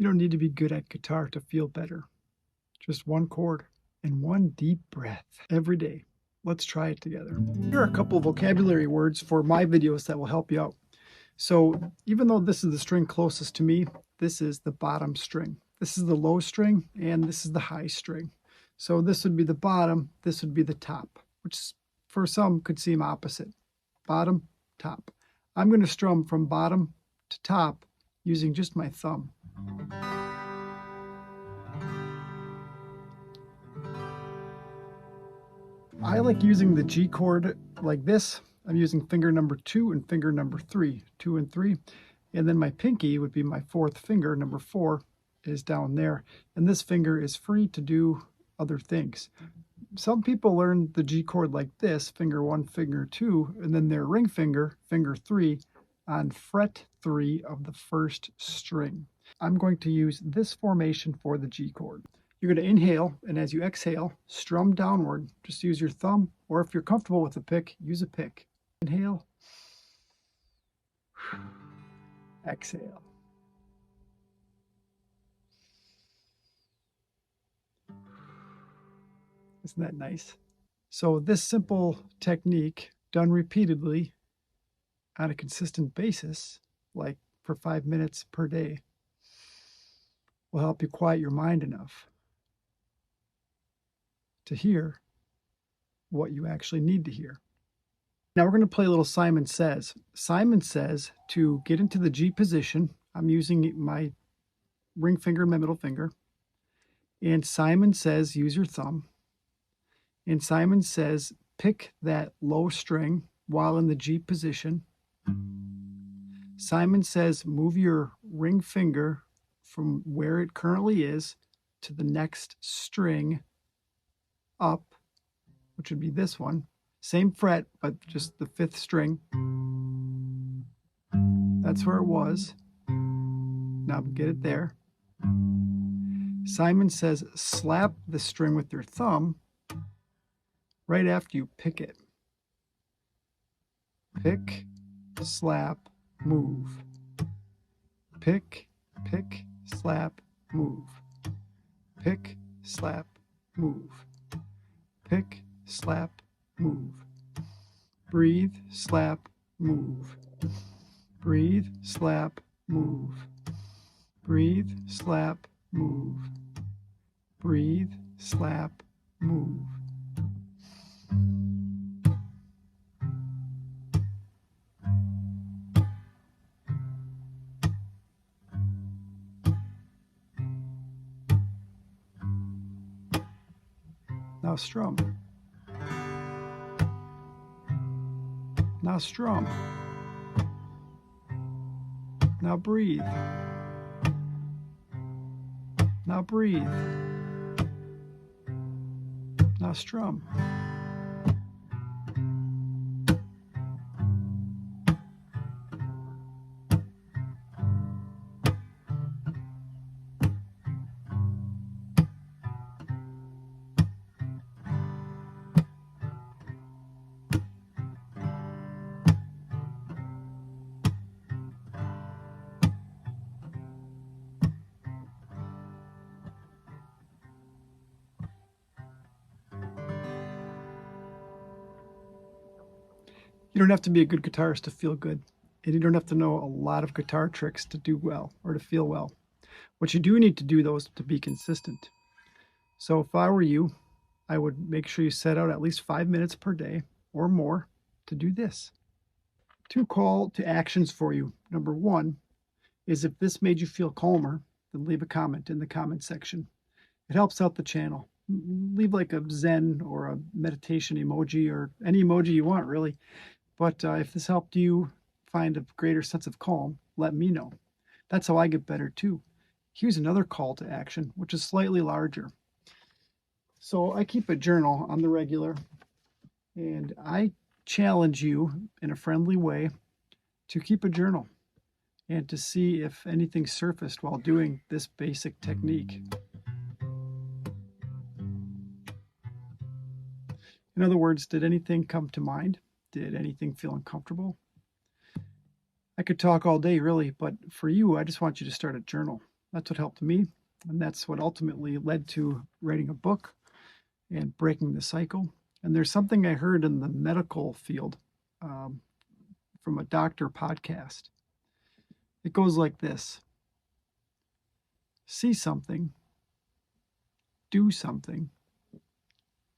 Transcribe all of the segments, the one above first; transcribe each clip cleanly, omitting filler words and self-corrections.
You don't need to be good at guitar to feel better. Just one chord and one deep breath every day. Let's try it together. Here are a couple of vocabulary words for my videos that will help you out. So even though this is the string closest to me, this is the bottom string. This is the low string and this is the high string. So this would be the bottom, this would be the top, which for some could seem opposite. Bottom, top. I'm going to strum from bottom to top using just my thumb. I like using the G chord like this. I'm using finger number 2 and finger number 3, 2 and 3. And then my pinky would be my fourth finger, number 4 is down there. And this finger is free to do other things. Some people learn the G chord like this, finger 1, finger 2, and then their ring finger, finger 3, on fret 3 of the first string. I'm going to use this formation for the G chord. You're going to inhale, and as you exhale, strum downward. Just use your thumb, or if you're comfortable with a pick, use a pick. Inhale. Exhale. Isn't that nice? So this simple technique, done repeatedly on a consistent basis, like for 5 minutes per day, will help you quiet your mind enough to hear what you actually need to hear. Now we're going to play a little Simon Says. Simon says to get into the G position, I'm using my ring finger and my middle finger. And Simon says use your thumb. And Simon says pick that low string while in the G position. Simon says move your ring finger from where it currently is to the next string up, which would be this one. Same fret, but just the 5th string. That's where it was. Now get it there. Simon says slap the string with your thumb right after you pick it. Pick, slap, move. Pick, pick, slap, move. Pick, slap, move. Pick, slap, move. Breathe, slap, move. Breathe, slap, move. Breathe, slap, move. Breathe, slap, move. Now strum. Now strum. Now breathe. Now breathe. Now strum. You don't have to be a good guitarist to feel good, and you don't have to know a lot of guitar tricks to do well or to feel well. What you do need to do, though, is to be consistent. So if I were you, I would make sure you set out at least 5 minutes per day or more to do this. 2 call to actions for you. Number 1 is if this made you feel calmer, then leave a comment in the comment section. It helps out the channel. Leave like a Zen or a meditation emoji or any emoji you want, really. But if this helped you find a greater sense of calm, let me know. That's how I get better too. Here's another call to action, which is slightly larger. So I keep a journal on the regular, and I challenge you in a friendly way to keep a journal and to see if anything surfaced while doing this basic technique. In other words, did anything come to mind? Did anything feel uncomfortable? I could talk all day, really, but for you, I just want you to start a journal. That's what helped me, and that's what ultimately led to writing a book and breaking the cycle. And there's something I heard in the medical field from a doctor podcast. It goes like this: see something, do something,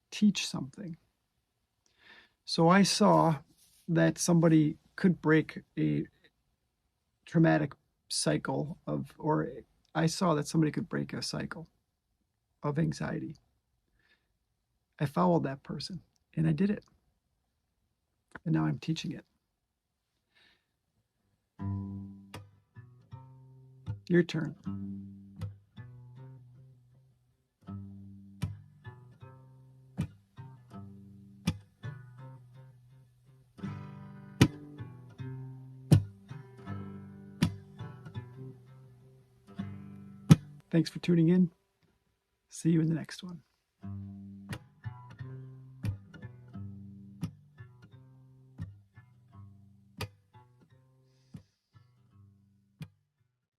teach something. So I saw that somebody could break a traumatic cycle of, or I saw that somebody could break a cycle of anxiety. I followed that person and I did it. And now I'm teaching it. Your turn. Thanks for tuning in. See you in the next one.